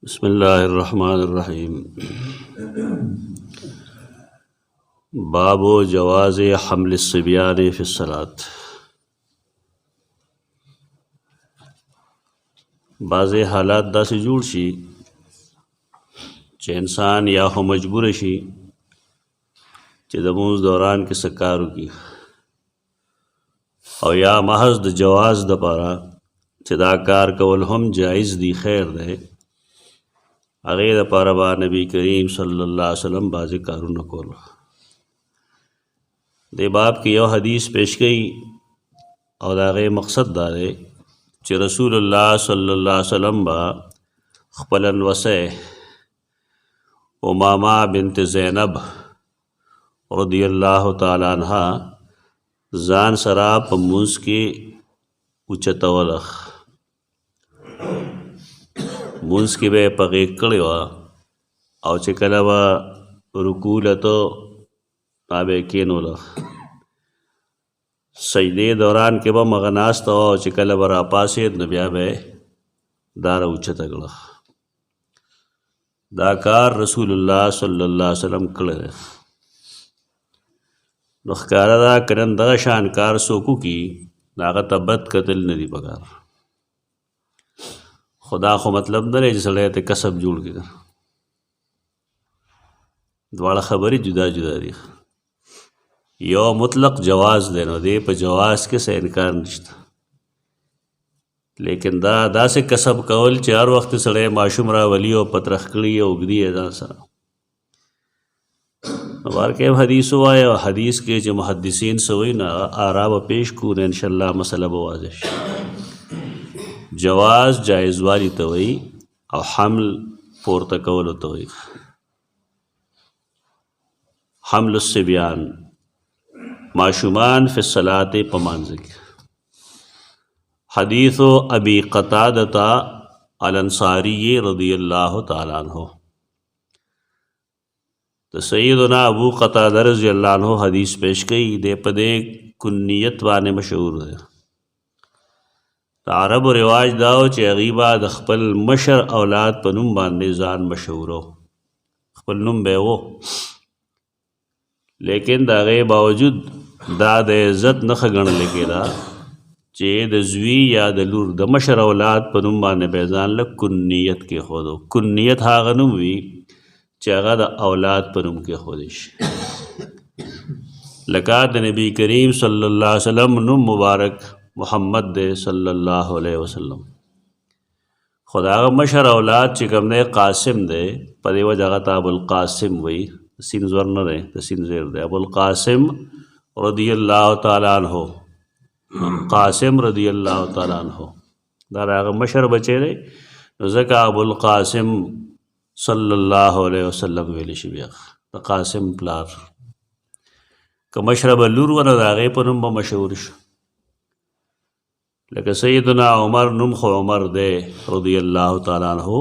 बिस्मिल्लाहिर्रहमानिर्रहीम। बाबो जवाज़ हमल सिबियान फ़िस्सलात। बाज़े हालात दासे जुड़ शी चे इंसान या हो मजबूर शी चे द मुंज़ दौरान के सकारू की और या महज द जवाज़ द पारा चे दा कार कवल हम जायज़ दी खैर दे अगे द पारा बा नबी करीम सल्लल्लाहु अलैहि वसल्लम बाज़े कारू न कोल। दे बाप की यो हदीस पेश गई और आगे मकसद दारे चे रसूलुल्लाह सल्लल्लाहु अलैहि वसल्लम बा खपलन वसे उमामा बिनत ज़ैनब रदियल्लाहु ताला अन्हा ज़ान सरा प मुंज़ के उचतवलख मुंज़ के बे पगे कड़वा और चे कलवा रुकूल तो ताबे केनोलख सजदे दौरान के बा मगनास तो और चे कल बरा पासे नबिया बे दारा उचतगलख दाकार रसूलुल्लाह सल्लल्लाहु अलैहि वसल्लम कड़े नखकारा दा करन दा शानकार सोकू की नागा तब्बत कतल नदी पकार खुदा खो मतलब न जिसले ते कसब जुड़ के द्वाड़ा खबरी जुदा जुदा दी यो मुतलक जवाज़ देनो दे पर जवाज़ के से इनकार निश्ता लेकिन दा से कसब कवल चार वक्त सड़े माशुम रा वलियो पतरखड़ी उगदी है दा सा बार के हदीस आया हदीस के जो मुहद्दिसीन सवई ना आराब पेश कून इंशाल्लाह मसला बवाज़िश जवाज़ जायज़ वाली तवई और हमल पोर कवल तवई हमल से बयान माशुमान फ़िस्सलात पमानज़ हदीस अबी क़तादता अल अंसारी रदियल्लाहु ताला अन्हु। तो सैयदना अबू क़तादा रज़ियल्लाहु अन्हु हदीस पेश कई दे पदे कुन्नियत वाने मशहूर है। तो अरब रिवाज दाओ चे अगीबा दखपल मशर औलाद पनुम बांधे ज़ान मशहूर हो खपल नुम बे वो लेकिन दागे बावजूद दा द इज़्ज़त नख गण लेकेदा चे द ज़वी या द लूर द मशर औलाद पनुम बांधे बेजान लग कुन्नियत के खोदो कुन्नियत हागनुम वी चागा द औलाद पनुम के खोदिश लकात नबी करीम सल्लल्लाहु अलैहि वसल्लम नुम मुबारक मोहम्मद दे सल्लल्लाहु अलैहि वसल्लम खुदा मशर औलाद चिकम दे कासिम दे पदे व जगत अबुल कासिम वही सिन ज़र न दे तो सिन ज़ेर दे अबुल कासिम रदियल्लाहु ताला अन्हु कासिम रदियल्लाहु ताला अन्हु दारा मशर बचे रे ज़का अबुल कासिम सल्लल्लाहु अलैहि वसल्लम वेली शिबिया तो कासिम प्लार का मशरब लूर वन दागे पनुम ब मशहूर लेकिन सैयदना उमर नुम खो उमर दे रदियल्लाहु ताला अन्हु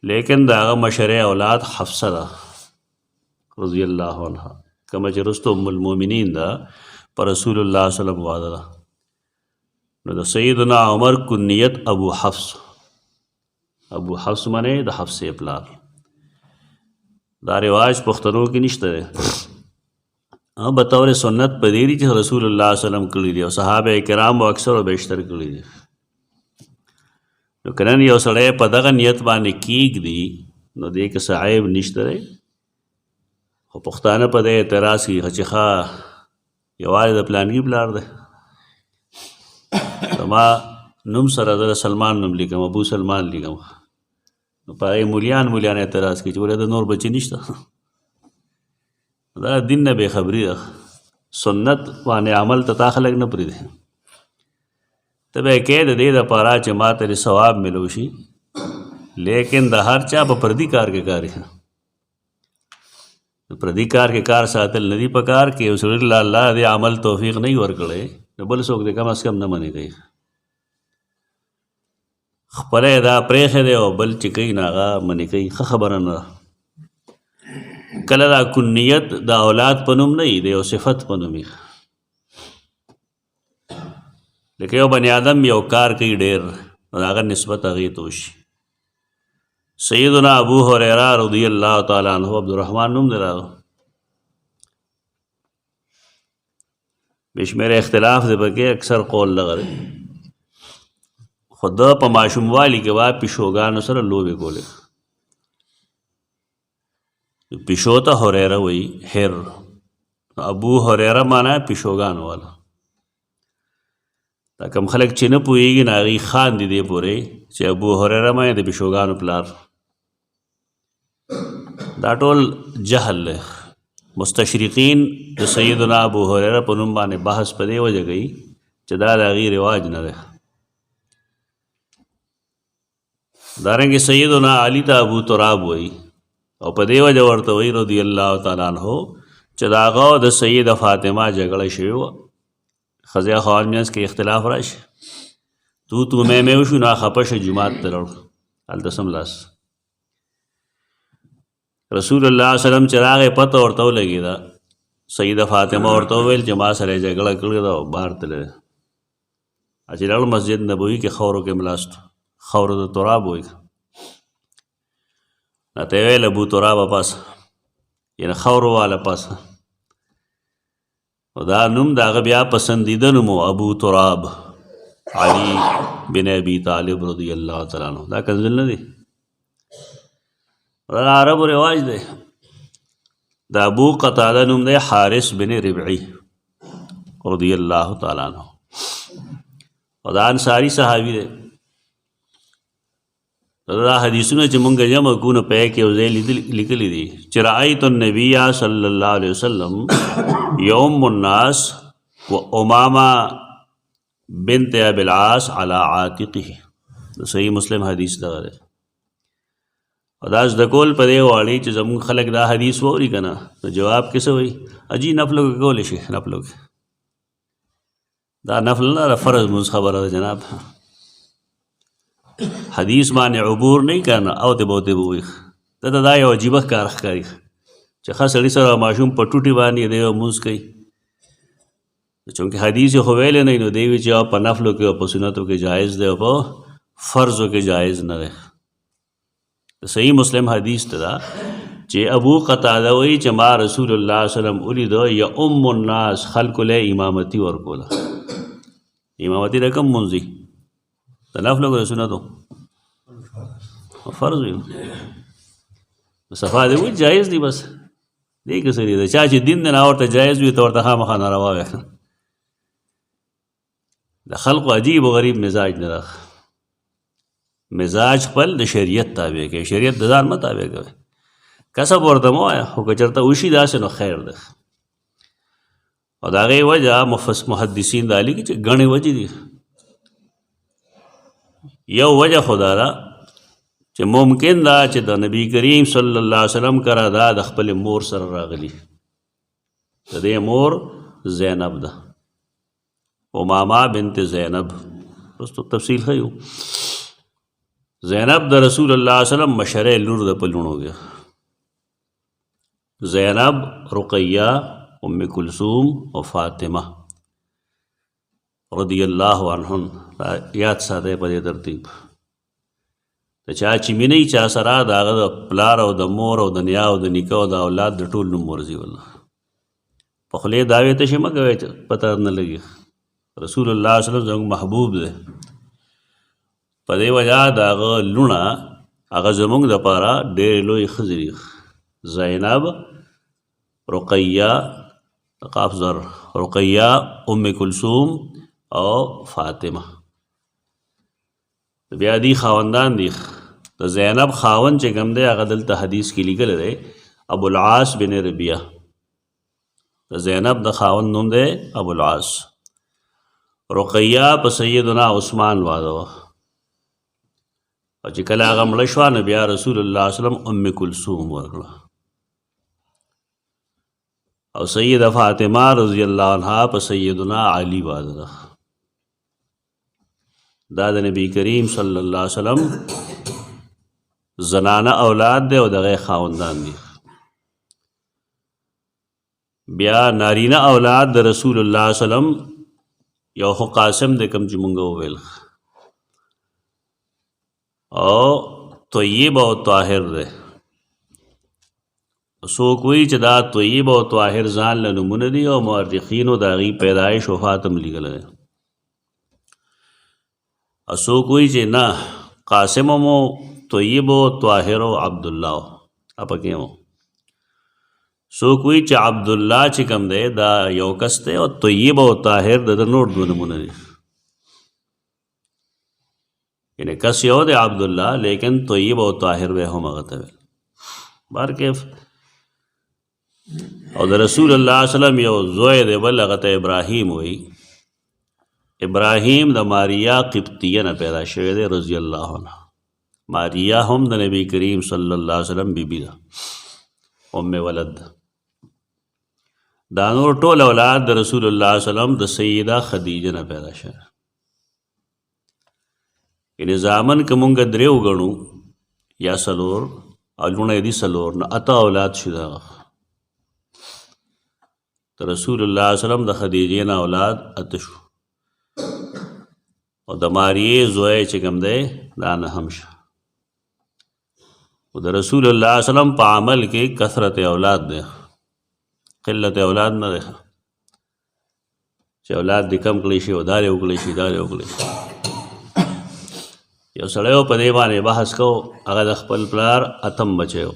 लेकिन दागा मशर औलाद हफ्सा रज़ियल्लाहु अन्हा कम चरस्तो उम्मुल मोमिनीन दा पर रसूलुल्लाह सल्लल्लाहु अलैहि वसल्लम वादा सैयदना उमर कुन्नियत अबू हफ्स मने द हफ्स प्लार दा रिवाज पुख्तनों की निश्त है। हाँ बतौर सुन्नत पदेरी च रसूलुल्लाह सल्लल्लाहु अलैहि वसल्लम कड़ी दी और सहाबे किराम व अक्सर व बेशतर कड़ी दी तो कनन यो सड़े पदग नियत बाने कीक दी नो दे के साहिब निश्त रहे और पुख्ताना पदे एतराज़ की खचिखा यवाज द प्लान की प्लार दे तो माँ नुम सर सलमान नुम लिखम अबू सलमान लिखम तो पाए मुलियान एतराज़ की बोले तो नूर बच्ची निश्ता दा दिन न बेखबरी रख सुन्नत वाने अमल तता खलक न परी दे तब कैद दे द पारा चमा तेरे सवाब मिलोशी लेकिन द हर चा प्रदिकार के कार्य है प्रदिकार के कार सातल नदी पकार के उस अल्लाह दे अमल तौफीक नहीं वर कड़े बल सोक दे कम अस कम न मने गई खपरे दा प्रेख दे और बल चिकई नागा मने कई खबर न कलरा कुन्नियत दा औलाद पनुम नहीं दे और सिफत पनुमी लेकिन यो बनी आदम यो कार कई डेर और अगर निस्बत अगी तोशी سیدنا ابو هریره رضی الله تعالی عنہ عبدالرحمن نوم دی راغو بشمیر اختلاف دی پکې اکثر قول لغره خود په ماشوموالي کې وا پیشوګانو سره لوبې کولې پیشو ته هریره وی هر ابو هریره معنا پیشوګانو والا دا کم خلک چې نه پوهېږي نو هغوی خاندي دې پورې چې ابو هریره معنی د پیشوګانو پلار دا ټول جهل دی مستشرقین د سیدنا ابو هریره په نوم باندې بحث په دې وجه کوي چې دا د هغوی رواج نه دی دارنګې سیدنا علي ته ابو تراب وایي او په دې وجه ورته وایي رضی الله تعالی عنه چې د هغه د سیده فاطمه جګړه شوې وه ښځې او خاوند منځ کې اختلاف راشي تو مې وشو نو خفه شه جومات ته لاړ هلته سملاس رسول الله صلی وسلم چې راغی پته ورته ولګېده سیده فاطمه ورته وویل چې ما سره یې جګړه کړې ده او بهر تللی دی چې لاړ مسجد نبوي کې خاورو کې ملاستو خاورو د تراب وایي راته یې ویل ابو ترابه پاسه یعنې خاورو والا پاسه او دا نوم د هغه بیا پسندیده نوم و ابو تراب علي بن ابي طالب رضی الله تعالی عنہ دا کنزل نه دی دا عربو رواج دی دا ابو قتاده نوم دی حارث بن ربعي رضی الله تعالی عنہ او دا انصاری صحابي دی دا حدیثونه چې مونږ جمع کوو نو په کې یو ځای لیکلي دي چې رأیت النبي صلی الله علیه وسلم یوم الناس و امامه بنت ابي العاص على عاتقه صحیح مسلم حدیث دغه دی او دا زده کول په دې غواړي چې زموږ خلک دا حدیث واوري که نه نو جواب کې څه وایي اجي نفلو کې کولی شي نفلو کې دا نفل نه فرض مونځ خبره ده جناب حدیث باندې عبور نه کنه او ته بوته وي ته دا یو عجیبه کار ښکاري چې ښه سړي سره ماشوم په ټوټي باندې دی مونځ کوي چونکه حدیث خو ویل نه نو دی وی چې په نفلو کې او په سنتو کې جایز دی او په فرضو کې جایز نه دی صحیح مسلم حدیث ته دا چې ابو قتاده وایي چې ما رسول الله صلی الله علیه وسلم ولید یا الناس خلق له امامتي ورکوله امامتي رقم منځي د نفلو کې سنتو فرض وي صفا دی وایي جایز دی بس دی که سړي دی چا چې دین دی نه ورته جایز وي ته ورته خامخا ناروا وایه د خلقو عجیب و غریب مزاج نه ده مزاج خپل د شریعت تابع کوي شریعت د ځان مه تابع کوي کسب ورته مه وایه خو که چېرته وشي داسې نو خیر دی او د هغې وجه محدثین دا لیکي چې ګڼې وجې دي یو وجه خو دا ده چې ممکن دا چې د نبی کریم صلی الله علیه وسلم کرا دا د خپل مور سره راغلی د دې مور زینب ده امامه بنت زینب رستو تفصیل ښیو زینب د رسول الله صلی الله علیه وسلم مشره لور د په لوڼو کې زینب رقیہ ام کلثوم او فاطمه رضی الله عنهم یاد ساته په دې ترتیب د چا چې مینه چا سره د هغه د پلار او د مور او د نیا او د نیکه او د اولاد د ټول نوم ورځي والله په خولې دعوې ته شي مه کوئ پته نه لګي رسول الله صلی الله علیه وسلم زموږ محبوب دی په دې وجه د هغه لوڼه هغه زموږ دپاره ډېرې لویې ښځې دي زینب رقیہ قاف زر رقیہ ام کلثوم او فاطمه بیا دی خاوندان دي د زینب خاوند چې کوم دی هغه دلته حدیث کې لیکلی دی ابو العاص بن ربیہ د زینب د خاوند نوم دی ابو العاص رقیہ په سیدنا عثمان واده وه او چې کله هغه مړه شوه نو بیا رسول الله صلی الله علیه وسلم ام کلثوم ورکړه او سیده فاطمه رضی الله عنها په سیدنا علی واده ده دا د نبی کریم صلی الله علیه وسلم زنانه اولاد دی او دغه خاوندان دي بیا نارینه اولاد د رسول الله صلی الله علیه وسلم یو خو قاسم دی کوم چې مونږ وویل او طیب او طاهر دی. څوک وایي چې دا طیب او طاهر ځان له نومونه دي او مورخینو د هغې پیدایش وفات هم لیکلی دی. او څوک وایي چې نه قاسم هم طیب او طاهر او عبدالله پکې هم. څوک وایي چې عبدالله چې کوم دی دا یو کس دی او طیب او طاهر د نور دوه نومونه دي. یعنی کس یو دی عبدالله لیکن طیب او طاهر به هم هغه ته ویل. بهرکیف او د رسول الله صلی الله علیه وسلم یو زوی دی بل هغه ته ابراهیم وایي. ابراهیم د ماریا قبطیه نه پیدا شوی دی رضی الله عنها. ماریا هم د نبی کریم صلی الله علیه وسلم بیبي ده، ام ولد. دا نور ټول اولاد د رسول الله صلی الله علیه وسلم د سیده خدیجه نه پیدا شوی. یعنی زامن که مونږ درې وګڼو یا څلور او لوڼه دي څلور، نو اته اولاد شو د رسول الله صلی الله علیه وسلم د خدیجې نه اولاد اته شو. او د ماریې زوی چې کوم دی دا نهم شه. او د رسول الله صلی الله علیه وسلم په عمل کې کثرت اولاد دی، قلت اولاد نه دی چې اولاد دې کم کړی شي او دا دې وکړی شي دا دې وکړی شي. یو سړی په دې باندې بحث کو، هغه د خپل پلار اتم بچی و.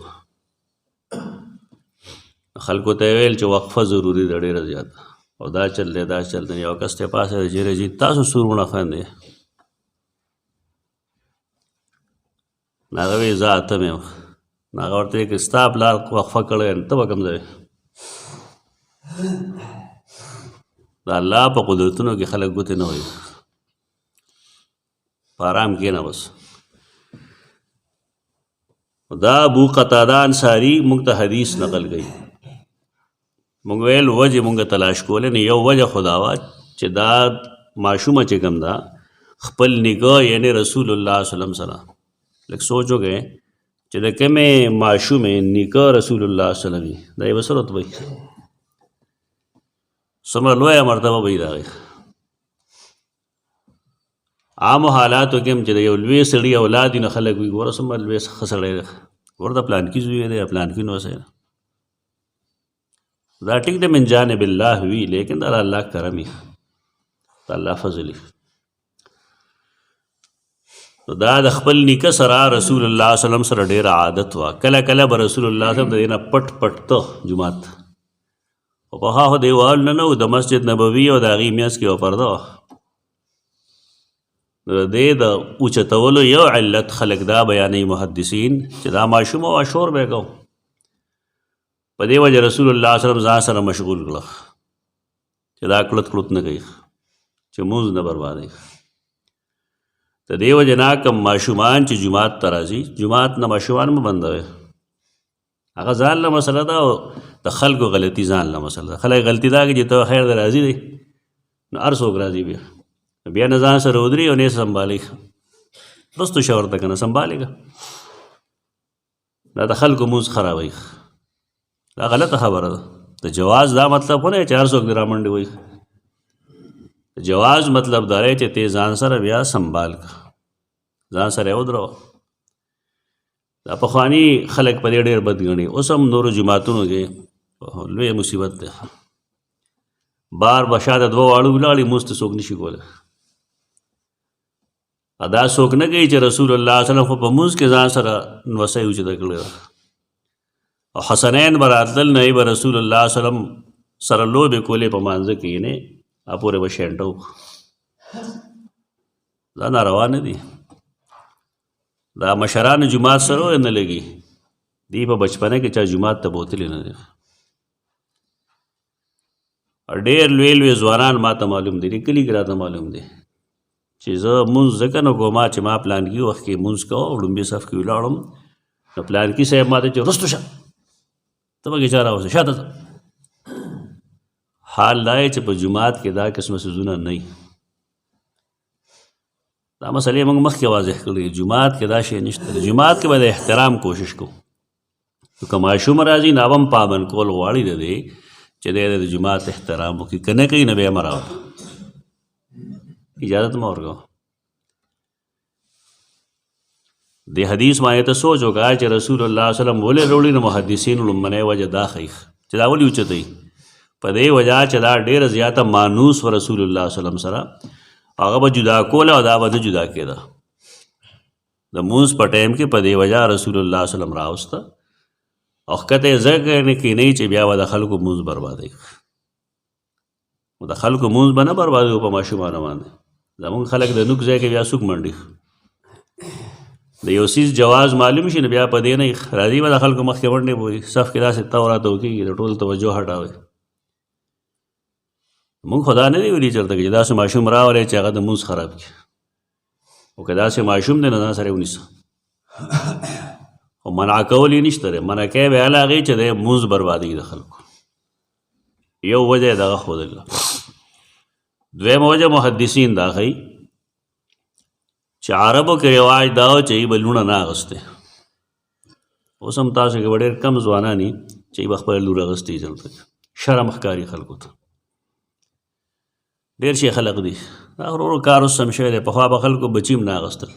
خلکو ته ویل چې وقفه ضروري ده ډېره زیاته، او دا چل دی دا چل دی. یو کس ته پاسه دی چې رجي تاسو سورونه خاندئ، نو هغه وایي زه اتم یم. نو هغه ورته وایي که ستا پلار وقفه کړی ته به کوم ځای. د الله په قدرتونو کې خلک ګوتې نه وایي، په آرام کښېنه بس. دا ابو قتاده انصاري موږ ته حدیث نقل کوي. موږ ویل وجه موږ تلاش کولی، نو یو وجه خو دا وه چې دا ماشومه چې کوم ده خپل نکاح یعنې رسول الله صلی الله علیه وسلم سره لږ سوچ وکړئ چې د کومې ماشومې نکاح رسول الله صلی الله علیه وسلم دا یې به څه رتبه وي، څومره لویه مرتبه به وي د هغې. عامو حالاتو کې هم چې د یو لوی سړي اولاد وي نو خلک وایي ګوره څومره لوی ښه سړی دی، ګوره د پلانکي زوی دی یا پلانکي نوسی دی. دا ټیک دی من جانب الله وي، لیکن دا الله کرم وي، د الله فضل وي. نو دا د خپل نیکه سره رسول الله صلی الله علیه وسلم سره ډېره عادت وه. کله کله به رسول الله صلی الله علیه وسلم د دې نه پټ پټ ته جومات ته، او په هغه دیوال نه و د مسجد نبوي او د هغې میانځ کې یوه پرده وه. نو د دې د اوچتولو یو علت خلک دا بیانوي محدثین چې دا ماشوم او شور به یې کو. په دې وجه رسول الله صلی الله علیه وسلم ځان سره مشغول کړه چې دا کړت کړت نه کوي، چې مونځ نه بربادوي. د دې وجه نه کوم ماشومان چې جومات ته راځي، جومات نه ماشومان مه بندوئ. هغه ځان له مسله ده او د خلکو غلطي ځان له مسله ده. خلک غلطي دا کوي چې ته خیر د راځي دی نو هر څوک راځي، بیا نه ځان سره ودري او نه یې سنبالي، رستو شه ورته که نه سنبالېږه. دا د خلکو مونځ خرابوي، دا غلطه خبره ده. د جواز دا مطلب خو نه چې هر څوک دې رامنډې وایي. جواز مطلب دا دی چې ته ځان سره بیا سنبال که، ځان سره یې ودروه. دا پخواني خلک په دې ډېر بد ګڼي. اوس هم نورو جوماتونو کې لوی مصیبت دی، بار به شاته دوه واړه ولاړي مونځ ته څوک نشي کولی. دا څوک نه کوي چې رسول الله صلی الله علیه وسلم خو په مونځ کې ځان سره نوسۍ اوچته کړې ده. او حسنین به راتلل نه به رسول الله صلی الله علیه وسلم سره لوبې کولې په مانځه کې، یعنې پورې به شینټه و. دا ناروا نه دي. دا مشرانو جومات سره نه لګي، دی په بچپنه کې چا جومات ته بوتلی نه دی. ډېر لوی لوی ځوانان ما ته معلوم دي، کلي کې راته معلوم دي چې زه مونځ ځکه نه کوم چې ما پلانکي وخت کې مونځ کوه او لومبي صف کې ولاړم، نو پلانکي صاحب ما ته چې رستو شه ته پکې چا راوځه شاته ځه. حال دا چې په جومات کې دا قسمه څیزونه نه وي. دا مسلې موږ مخکې واضح کړي، جومات کې دا شی نشته. جومات کې به د احترام کوشش کوو. نو که ماشوم راځي نو هم پابند کول غواړي د دې چې دی د جومات احترام وکړي، که نه کوي نو بیا مه راوړه، اجازت مه ورکوه. د حدیث باندې ته سوچ وکړه چې رسول الله صلی الله علیه وسلم ولې وروړي نو محدثین لومړنۍ وجه دا ښیي چې دا ولې اوچتوي په دې وجه چې دا ډېره زیاته مانوس و رسول الله صلی الله علیه وسلم سره هغه به جدا کوله او دا به نه جدا کېده د مونځ په ټایم کې په دې وجه رسول الله صلی الله علیه وسلم راوسته او ښکته یې ځکه نه کینئ چې بیا به د خلکو مونځ بربادوي نو د خلکو مونځ به نه بربادوي په ماشومانو باندې زمونږ خلک د نوک ځای کې بیا څوک منډي د یو څیز جواز معلوم شي نو بیا په دې نه راځي به د خلکو مخکې منډې بوي صف کې داسې تاو راته وکېږي د ټول توجه هټاوي مونږ خو دا نه دی ویلي چېرته چې داسې ماشوم راولی چې هغه د مونځ خراب کړي خو که داسې ماشوم دی نو ځان سره یې ونیسه خو منع کول یې نشته دی منع کوي بیا هغې چې دی مونځ بربادوي د خلکو یو وجه یې دغه ښودله دویمه وجه محدثین دا ښیي چې عربو کې رواج دا و چې به لوڼه نه اغوستې اوس هم تاسو کې به ډېر کم ځوانان وي چې به خپله لور اغوستې دلته شرم ښکاري خلکو ته ډېر شي خلک دي دا ورو ورو کار اوس سم شوی دی پخوا به خلکو بچي هم نه اغوستل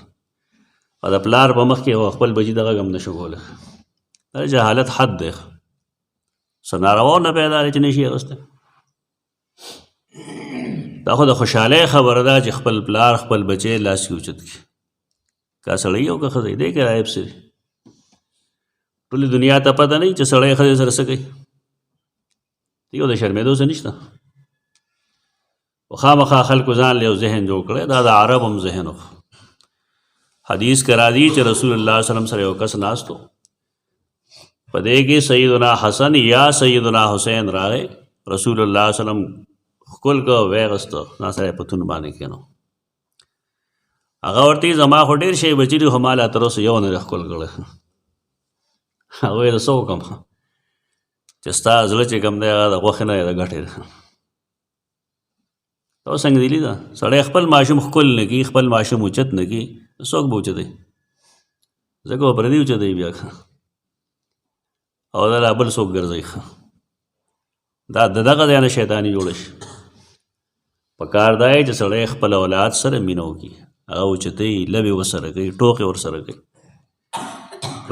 او د پلار په مخ کې خپل بچي دغه هم نشو کولی دا جهالت حد دی څه ناروا نه پیدا دی چې نشي اغوستی دا خو د خوشحالۍ خبره ده چې خپل پلار خپل بچی لاس کې اوچت کړي که سړی او که ښځه دی کې عیب څه دی ټولې دنیا ته پته نه وي چې سړی ښځې سره څه کوي یو د شرمېدو څه نشته خو خامخا خلکو ځان له یو ذهن جوړ کړی دا د عرب هم ذهن و حدیث کې راځي چې رسول الله صلی الله علیه وسلم سره یو کس ناست و په دې کې سیدنا حسن یا سیدنا حسین راغی رسول الله صلی الله علیه وسلم ښکل که ویې غسته ځان سره یې پتون باندې کېنو هغه ورته زما خو ډېر شی بچي دي خو ما لا تر اوسه یو نه دی ښکل کړی هغه ویل څه وکړم چې ستا زړه چې کوم دی هغه د غوښې نه دی د ګټې دی تا څنګه دی لیده سړی خپل ماشوم ښکل نه کړي خپل ماشوم اوچت نه کړي څوک به اوچتوي ځکه به پردي اوچتوي بیا او دا لا بل څوک ګرځوي دا د دغه ځای نه شیطاني جوړه شي په کار دا یې چې سړی خپل اولاد سره مینه وکړي هغه اوچتوي لبې ورسره کوي ټوکې ورسره کوي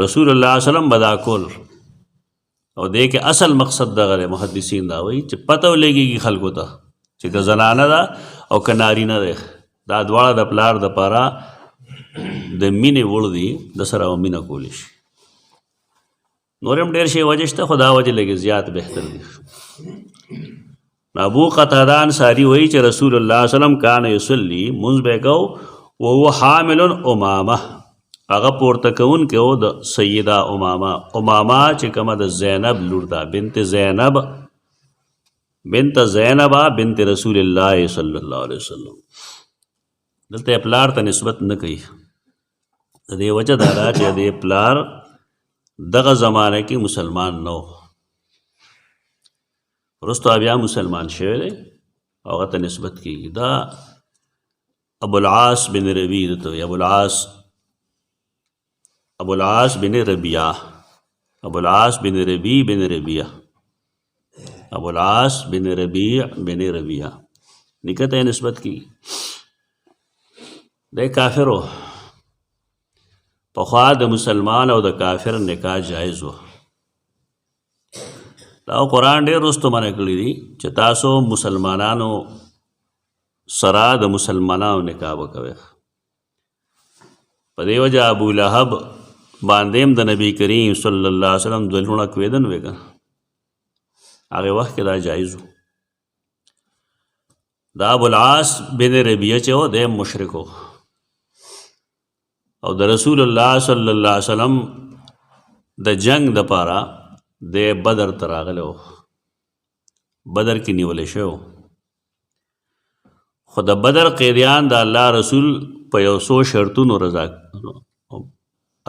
رسول الله صلی الله علیه وسلم به دا کول او دې کې اصل مقصد دغه دی محدثین دا وایي چې پته ولګېږي خلکو ته چې که زنانه ده او که نارینه دی دا دواړه د پلار دپاره د مینې وړ دي د سره او مینه کولی شي نور هم ډېر شی وجه شته خو دا وجه لږې زیات بهتر دي ابو قتاده انصاري وایي چې رسول الله صلی الله علیه وسلم کان یصلي مونځ به یې کو وهو حامل امامه هغه پورته کوونکی و د سیده امامه چې کومه د زینب لور ده بنت زینب بنت رسول الله صلی الله علیه وسلم دلته پلار ته نسبت نه کوي د دې وجه دا ده چې د پلار دغه زمانه کې مسلمان نه و وروسته بیا مسلمان شوی دی هغه ته نسبت کېږي دا ابوالعاص بن ربیع ته وایي ابوالعاص بن ربیعه ابوالعاص بن ربیع بن ربیعه ابوالعاص بن ربیع بن ربیعه نیکه ته نسبت کېږي دی کافر و پخوا د مسلمان او د کافر نکاح جایز و دا قرآن ډېر وروسته منع کړي دي چې تاسو مسلمانانو سره د مسلمانانو نکاح وکوئ په دې وجه ابو لهب باندې هم د نبی کریم صلی الله علیه وسلم دوه لوڼه کوېدن وې که هغې وخت کې دا جایز و دا ابوالعاص بن ربیعه چې و دی مشرک و او د رسول الله صلی الله علیه وسلم د جنگ دپاره د بدر ته راغلی و بدر کې نیولی شوی خو د بدر قیدیان د الله رسول په یو څو شرطونو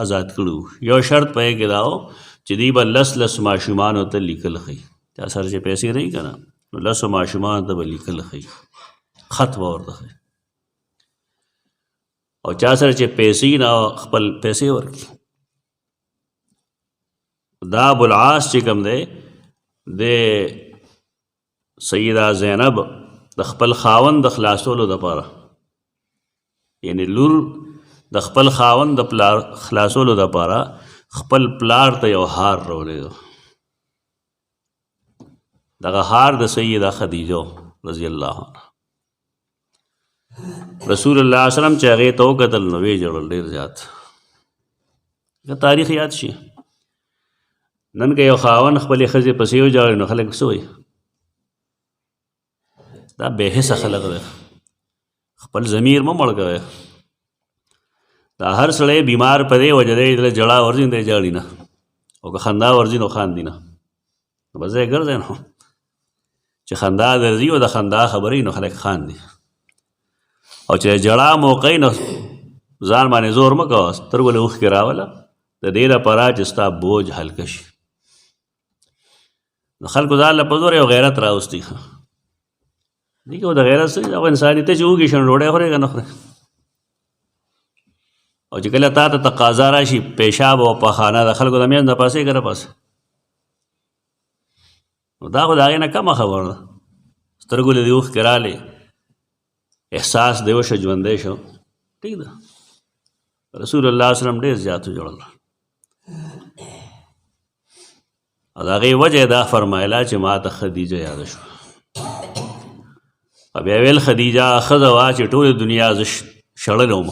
آزاد کړي یو شرط په یې کې دا و چې دوی به لس ماشومانو ته لیکل ښیي چا سره چې پیسې نه وي که نه نو لسو ماشومانو ته به لیکل ښیي خط به ورته ښیي او چا سره چې پیسې نه خپل پیسې ورکړي دا ابوالعاص چې کوم دی د سیده زینب د خپل خاوند د خلاصولو دپاره یعنی لور د خپل خاوند د پلار خلاصولو دپاره خپل پلار ته یو هار راولېږه. دغه هار د سیده خدیجه رضی الله عنها. رسول الله وسلم چې هغې ته وکتل نو ویې ژړل ډېر زیات. که تاریخ یاد شي نن که یو خاوند خپلې ښځې پسې وژاړي نو خلک څه وایي؟ دا بې حسه خلک دی. خپل ضمیر مه مړ کوئ. دا هر سړی بیمار په دې وجه دی دله ژړا ورځي نو دی ژاړي نه، او که خندا ورځي نو خاندي نه. نو بس ځای ګرځئ نو چې خندا درځي او د خندا خبرې نو خلک خاندي، او چې د ژړا موقع نو ځان باندې زور مه کوه، سترګو له اوښکې راوله د دې لپاره چې ستا بوج هلکه شي. نو خلکو ځان له په زور یو غیرت راوستي. دې کې د غیرت څه دي؟ هغه انساني ته چې وږي شنډ ډوډۍ خورې که نه خورې، او چې کله تا ته تقاضا راشي پیشاب او پخانه د خلکو د میاشت نه پاسې که نه پاسې، نو دا خو د هغې نه کمه خبره ده. سترګو له دې اوښکې رالې، احساس دې وشه، ژوندی شو، ټیک ده. رسول الله وسلم ډېر زیات وژړل، او د هغې وجه دا فرمایله چې ما ته خدیجه یاده شوه. بیا ویل خدیجه ښځه وه چې ټولې دنیا زه شړلی وم،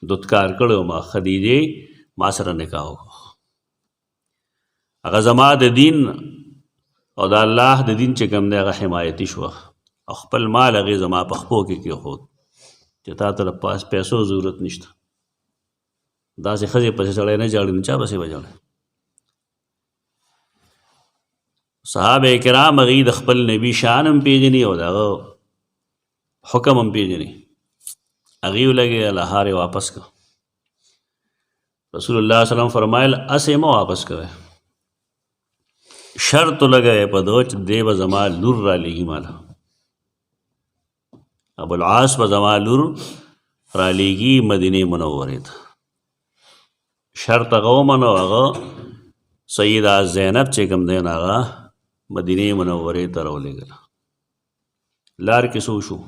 دودکار کړی وم، خدیجې ما سره نکاح وکړو. هغه زما د دین او د الله د دین چې کوم دی هغه حمایتي شوه، او خپل مال هغې زما په خپو کې کېښود چې تا ته د پیسو ضرورت نشته. داسې ښځې پسې سړی نه ژاړي نو چا پسې به ژاړي؟ صحابه کرام هغې د خپل نبي شان هم پېژني او د هغه حکم هم پېژني. هغې ولګېدله هار یې واپس کړه. رسول الله وسلم فرمایل اسې مه واپس کوئ، شرط ولګوئ په ده چې دی به زما لور رالېږي ماله، ابوالعاص به زما لور رالېږي مدینې منورې ته. شرط هغه ومنو، هغه سیده زینب چې کوم دی نو هغه مدینې منورې ته راولېږله. لار کې څه وشو؟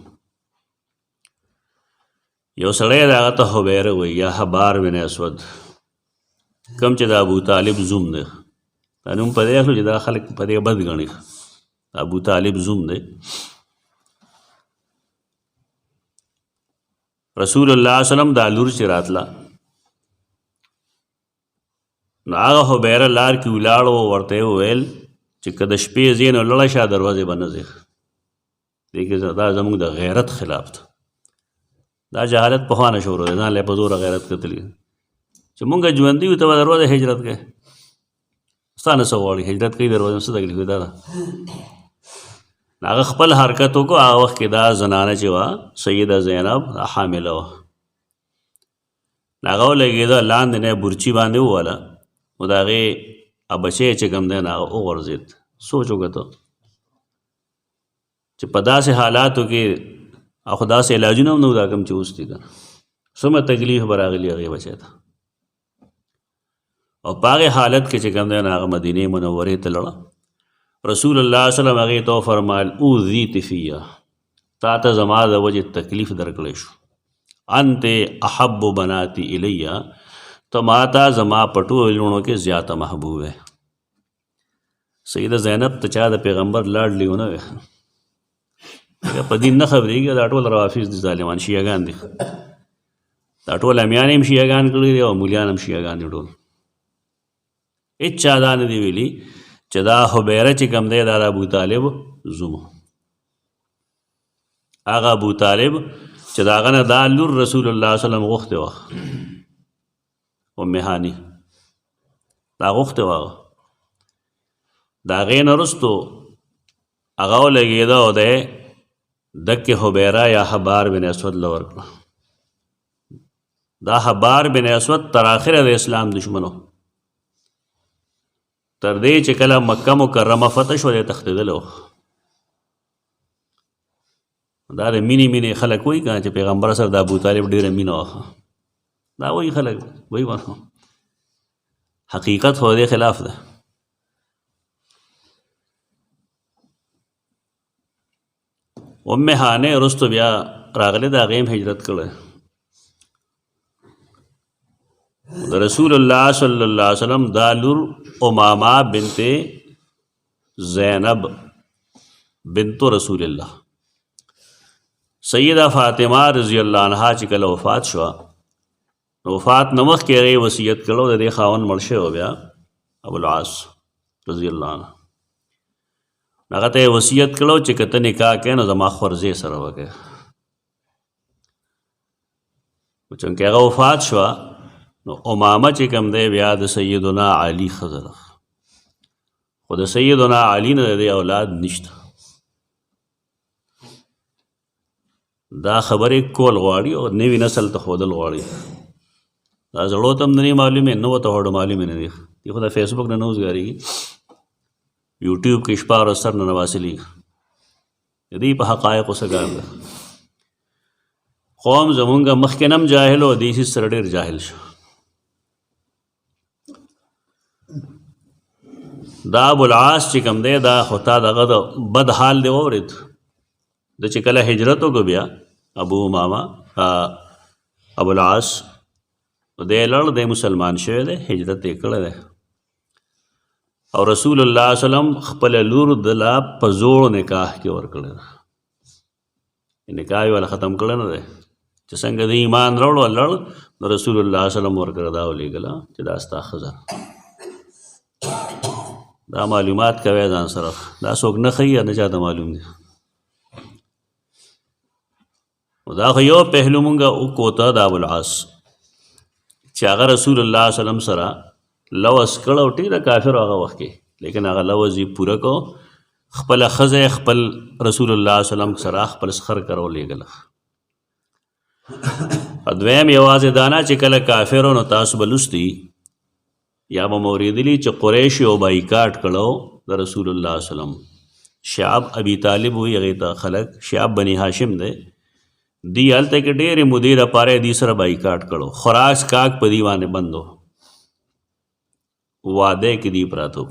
یو سړی دی هغه ته حبیره وایي یا حبار بن اسود، کوم چې د ابو طالب زوم دی. دا نوم په دې اخلو چې دا خلک په دې بد ګڼي. ابو طالب زوم دی. رسول الله وسلم دا لور چې راتله نو هغه حبیره لار کې ولاړ و، ورته یې وویل چې که د شپې ځې نو لړه شه، دروازې به نه ځې. دې کې دا زموږ د غیرت خلاف ده. دا جهالت پخوا نه شروع دی، ځان له یې په زوره غیرت کتلي چې مونږ ژوندي یو ته به دروازه هجرت کوې، ستا نه څه غواړي، هجرت کوي دروازه څه تکلیف دا ده. هغه خپل حرکت وکړو. هغه وخت کې دا زنانه چې وه سیده زینب حامله وه، هغه ولګېده لاندې نه یې برچي باندې وواله، نو د هغې بچی چې کوم دی نو هغه وغورځېد. سوچ وکړه چې په داسې حالاتو کې خو داسې علاجونه هم نه وو دا کوم چې اوس دي که نه، څومره تکلیف به راغلي هغې بچی ته. او په هغې حالت کې چې کوم دی نو هغه مدینې منورې ته لړه. رسول الله وسلم هغې ته وفرمایل اوذیت فیه، تا ته زما د وجې تکلیف درکړی شو، انت احب بناتی الیه، ته ما ته زما په ټولو لوڼو کې زیاته محبوب ہے. سیده زینب ته چا د پیغمبر لاډلي ونه وی، په دین نه خبرېږي. دا ټول روافض دي، ظالمان شیعهګان دي. دا ټول امیان هم شیعهګان کړي دي او مولیان هم شیعهګان دي. ټول هېڅ چا دا نه دي ویلي چې دا حبیره چې کوم دی دا د ابو طالب زوم. هغه ابو طالب چې د هغه نه دا لور رسول الله صلی الله علیه وسلم غوښتې وه، ام هاني دا غوښتې وه. د هغې نه وروستو هغه ولګېده او دی دکې حبیره یا حبار بن اسود له ورکړه. دا حبار بن اسود تر آخره د اسلام دشمنو، تر دې چې کله مکه مکرمه فتح شوه دی تښتېدلی و. دا د مینې مینې خلک وایي که چې پیغمبر سره د ابو طالب ډېره مینه وه، دا وایي خلک، وایي حقیقت خو دې خلاف ده. ام هانې وروستو بیا راغلی، د هغې هم هجرت کړی. د رسول الله صلی الله علیه وسلم دا لور امامه بنت زینب بنت رسول الله. سیدہ فاطمه رضی الله عنها چې کله وفات شوه، وفات نه مخکې هغې وصیت کړو د دې خاوند مړ شوی بیا ابوالعاص رضی الله عنه، هغه ته یې وصیت کړو چې که ته نکاح کوې نو زما خورزې سره وکړې. چونکې هغه وفات شوه نو امامه چې کوم دی بیا د سیدنا علي ښځه ده، خو د سیدنا علي نه د دې اولاد نشته. دا خبرې کول غواړي او نوي نسل ته ښودل غواړي. دا زړو ته هم نه معلومې، نوو ته هوډه معلومې نه دي. دي خو د فیسبوک نه نه وزګارېږي، یوټیوب کې شپه ورځ سر نه نواصلېږي. د دې په حقایقو څه کار ده. قوم زمونږ مخکې نه هم جاهل او دې سیز سره ډېر جاهل شو. دا ابوالعاص چې کوم دی دا خو تا دغه د بد حال دی واورېد. د چې کله هجرت وکړو بیا ابو امامه ابوالعاص دی لړ دی مسلمان شوی دی، هجرت یې کړی دی او رسول الله صلی الله علیه وسلم خپله لور دله په زوړ نکاح کې ورکړی ده. نکاح یې والا ختم کړی نه دی چې څنګه د ایمان راوړو لړ نو رسول الله صلی الله علیه وسلم ورکړی دا ولېږله چې دا ستا ښځه. دا معلومات کوي ځان سره، دا څوک نه ښیي نه چاته معلوم دي. دا خو یو پهلو مونږه وکوته د ابوالعاص چې هغه رسول الله صلی الله علیه وسلم سره لوز کړه او ټیک ده کافر هغه وخت کې، لیکن هغه لوز یې پوره کو، خپله ښځه خپل رسول الله صلی الله علیه وسلم سره خپل سخر کره ولېږله. دویم یوازې دا نه چې کله کافرو نو تاسو به لوستي یا به مو اورېدلي چې قریش یو بایکاټ کړو د رسول الله صلی الله علیه وسلم. شعب ابي طالب وایي هغې ته خلک، شعب بني هاشم دی، دی هلته کې ډېرې مودې دپاره یې دې سره بایکاټ کړو، خوراک څښاک په دې باندې بند و، واده کې دی پراته و.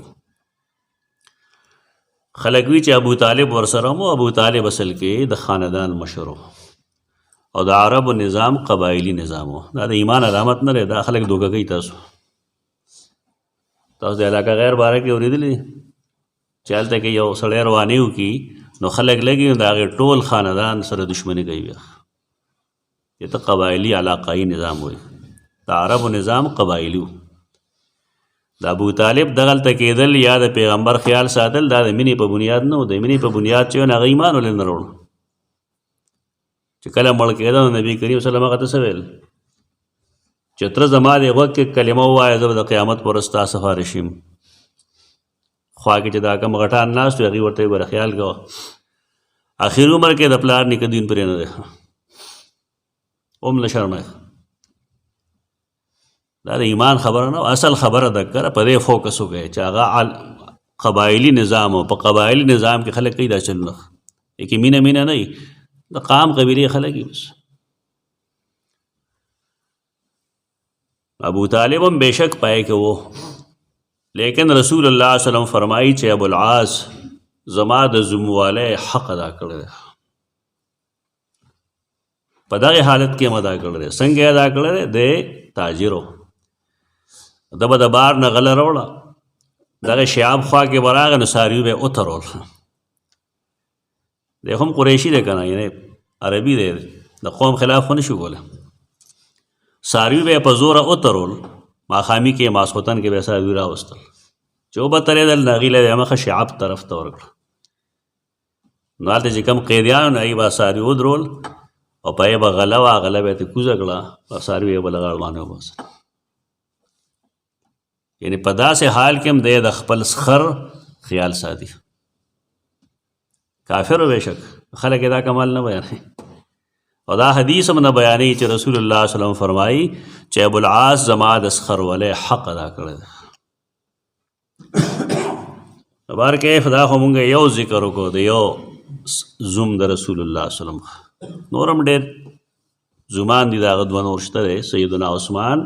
خلک وی چې ابو طالب ورسره مو، ابو طالب اصل کې د خاندان مشر و او د عربو نظام قبایلي نظام و. دا د ایمان علامت نه دی، دا خلک دوکه کوي. تاسو د علاقه غیر باره کې اورېدلي چې هلته کې یو سړی روانې وکړي نو خلک لګي د هغې ټول خاندان سره دشمني کوي. بیا دې ته قبایلي علاقایي نظام وایي، د عربو نظام قبایلي و. د ابو طالب دغلته کېدل یا د پیغمبر خیال ساتل دا د مینې په بنیاد نه و. د مینې په بنیاد چې هغه ایمان ولې نه راوړ. چې کله مړ کېده نو نبي کریم صلی الله علیه وسلم هغه ته څه ویل چې تره زما د غوږ کې کلمه ووایه زه به د قیامت پر ورځ ستا سفارش یم. خوا کې چې دا کوم غټان ناست وي هغوی ورته ویل خیال کوه اخر عمر کې د پلار نیکه دین پرې نه دی، هم نه شرمه. دا د ایمان خبره نه، اصل خبره ده کره په دې فوکس وکړئ چې هغه قبایلي نظام و. په قبایلي نظام کې خلک کوي دا چلونه، لیکن مینه مینه نه وي، د قام قبیلې خلک وي بس. ابو طالب هم بیشک پای کې و، لیکن رسول الله صلی الله علیه وسلم فرمایي چې ابوالعاص زما د زموالی حق ادا کړی دی. په دغې حالت کې هم ادا کړی دی. څنګه ادا کړی دی؟ د تاجر و، ده به د بار نه غله راوړه، دغه شعاب خوا کې به راغی نو څاروي به یې وترول. دی هم قریشي دی که نه، یعنې عربي دی، د قوم خلاف خو نه شو کولی. څاروي به یې په زوره وترول، ماښامي کې ماسخوتن کې به یې څاروي راوستل چې وبترېدل نو هغې له یې مخه شعاب طرف ته ورکړه. نو هلته چې کوم قیدیان نو هغې به څاروي ودرول او په یې به غله وه، غله به یې ترې کوزه کړه او څاروي یې به له غاړه باندې وباسل. یعنې په داسې حال کې هم دی د خپل سخر خیال ساتي. کافر و بېشک، خلک یې دا کمال نه بیانوي او دا حدیث هم نه بیانوي چې رسول الله صلی الله علیه وسلم فرمایي چې ابوالعاص زما د سخر ولی حق ادا کړی دی. بار کیف دا خو مونږ یو ذکر وکړو د یو زوم د رسول الله صلی الله علیه وسلم. نور هم ډېر زومان دي، د هغه دوه نور شته دی، سیدنا عثمان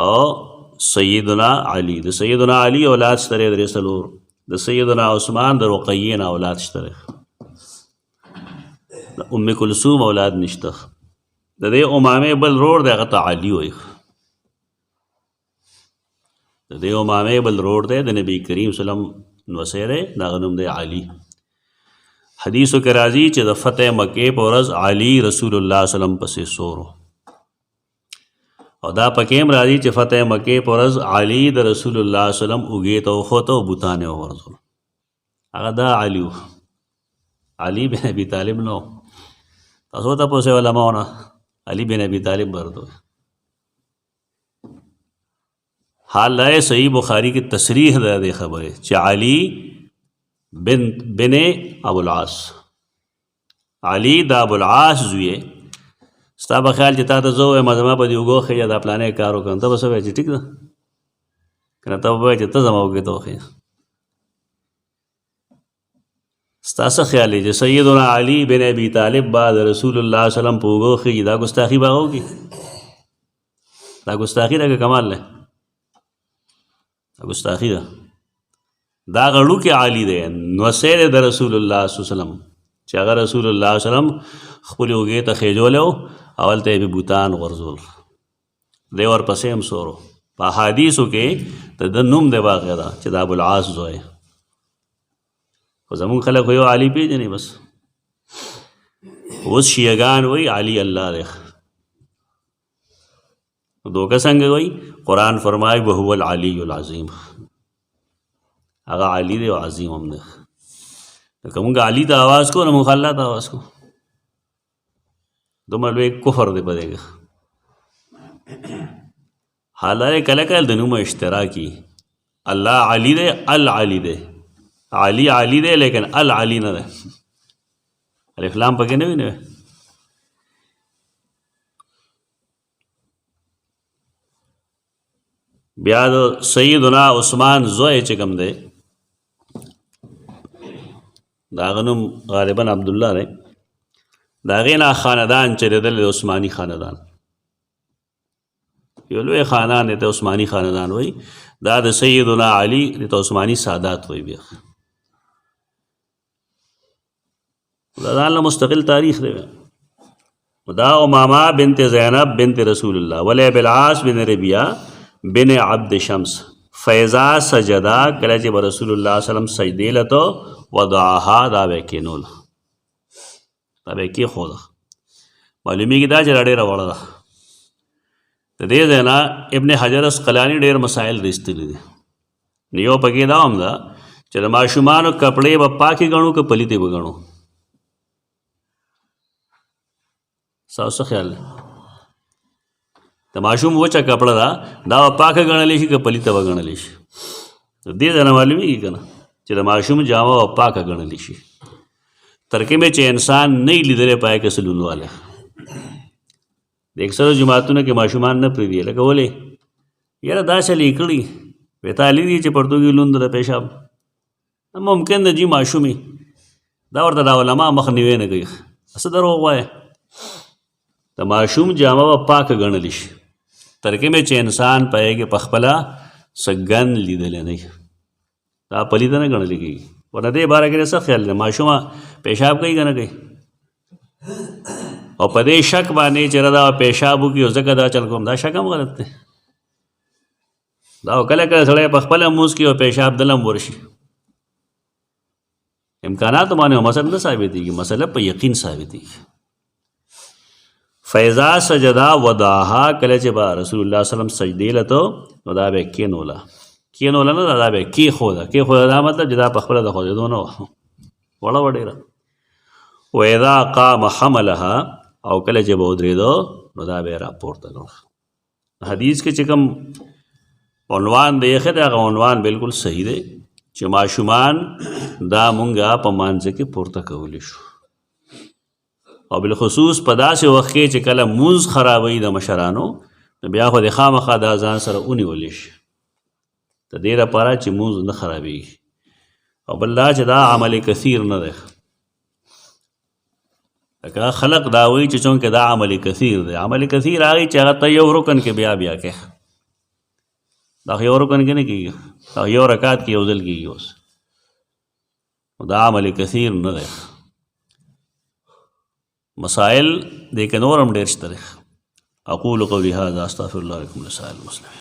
او سیدنا علي. د سیدنا علي اولاد شته دی درې څلور، د سیدنا عثمان د رقیې نه اولاد شته دی، د ام کلثوم اولاد نشته. د دې امامې بل رور دی هغه ته علي وایي. د دې امامې بل روډ دی د نبی کریم سلم نوسی دی دغه نوم دی علي. حدیثو کې راځي چې د فتح مکې په ورځ علي رسول الله سلم پسې سورو، او دا پکې هم راځي چې فتح مکې په ورځ علي د رسول الله سلم اوږې ته وخوته او بوتان یې وغورځول. هغه دا علي و، علي بن ابي طالب نو. تاسو ته پوښتنه علماونه علي بن ابي طالب ورته حال لای صحیح بخاری کی تصریح ده د خبره چې علي بن ابو العاص، علي د ابو العاص زوی ستا په خیال چې تا ته زه وایم زما په دې اوږو ښیه دا پلانې کار وکړم، ته به څه وایې چې ټیک ده که نه ته به وایې چې ته زما اوږې ته وښیه. ستا څه خیال دی چې سیدنا علي بن ابي طالب به د رسول الله وسلم په اوږو ښیي، دا ګستاخي به وکړي؟ دا ګستاخي ده که کمال دی؟ دا ګستاخي ده. دا غړو کې عالی دی، نوسی دی د رسول الله صلی الله علیه وسلم چې هغه رسول الله صلی الله علیه وسلم خپلې اوږې ته خېجولی و، اول ته یې به بوتان غورځول، دی ورپسې هم سورو. په احادیثو کې د ده نوم دی واقع ده چې د ابوالعاص زوی، خو زمونږ خلک خو یو علي پېژني بس. اوس شیعګان وایي علي الله دی، دوکه څنګه وایي؟ قرآن فرمایي وهو العلی العظیم، هغه علی دی او عظیم هم دی. که مونږ علي ته آواز کو نو مونږ الله ته آواز کو، دومره لوی کفر دی په دې کې. حالانکه کله کله د نومه اشتراکي، الله علی دی، العلی دی، علی علی دی لیکن العلی نه دی، الف لام پکې نه وي. نه بیا د سیدنا عثمان زوی چې کوم دی د هغه نوم غالبا عبدالله دی، د هغې نه خاندان چې دی د عثماني خاندان، یو لوی خاندان دی ته عثماني خاندان وایي. دا د سیدنا علي ته عثماني سادات وایي. بیا دا ځان له مستقل تاریخ دی. دا امامه بنت زینب بنت رسول الله ولی بالعاص بن ربیعه بن عبد شمس فیضا سجدا، کله چې به رسول الله صلی الله علیه وسلم سجدې لته وضعها دا به یې کېنوله، دا به یې کېښوده. معلومیږي دا چې دا ډېره وړه ده. د دې ځای نه ابن حجر اسقلاني ډېر مسایل راایستلي دي. یو پکې دا هم ده چې د ماشومانو کپړې به پاکې ګڼو که پلیتې به ګڼو؟ ستاسو څه خیال دی؟ د ماشوم وچه کپړه ده دا به پاکه ګڼلی شي که پلیته به ګڼلی شي؟ د دې ځای نه معلومیږي که نه چې د ماشوم جامه به پاکه ګڼلی شي. ترکیب چې انسان نه یې لیدلی پای کې څه لوندوالی. د اکثرو جوماتونو کې ماشومان نه پرېږدي، لکه ولې یاره دا چل یې کړي وی تا لیدي چې پرتوګي لوند د پیشاب، ممکن ده جي ماشومي دا ورته دا علما مخنیوی نه کوي. څه دروغ وایه؟ د ماشوم جامه به پاکه ګڼلی شي، ترکیب چې انسان پای کې پخپله څه ګند لیدلی نه وي، دا پلیته نه ګڼلی کېږي. ورنه دې باره کې څه خیال دی؟ ماشومه پیشاب کوي که نه کوي؟ او په دې شک باندې چې دا پیشاب وکړي او ځکه دا چل کوم، دا شک هم غلط دی. دا کله کله سړی پخپله لمونځ کوي او پیشاب دله هم ورشي، امکاناتو باندې مسله نه ثابتېږي، مسله په یقین ثابتېږي. فیضا سجدا وضعها، کله چې به رسول الله صلی الله علیه وسلم سجدې لته نو دا به یې کېنوله، کېنوله نه دا به یې کېښوده. کېښوده دا مطلب چې دا پخپله د ښودېدو نه وه، وړه وه ډېره. واذا قام حملها، او کله چې به ودرېده نو دا به یې راپورته کړه. حدیث کې چې کوم عنوان دی ایښی دی هغه عنوان بالکل صحیح دی چې ماشومان دا مونږه په مانځه کې پورته کولی شو، او بالخصوص په داسې وخت کې چې کله مونځ خرابوي د مشرانو، نو بیا خو د خامخا دا ځان سره ونیولی شي د دې لپاره چې مونځ نه خرابېږي. او بل دا چې دا عمل کثیر نه دی، لکه خلق دا وایي چې چونکې دا عمل کثیر دی. عمل کثیر هغه چې هغه ته یو رکن کې بیا بیا کې، دا یو رکن کې نه کېږي، دا یو رکعت کې یو ځل کېږي. اوس دا عمل کثیر نه دی. مسائل دې کې نور هم ډېر شته. اقول قولي هذا استغفر الله لكم ولسائر المسلمين.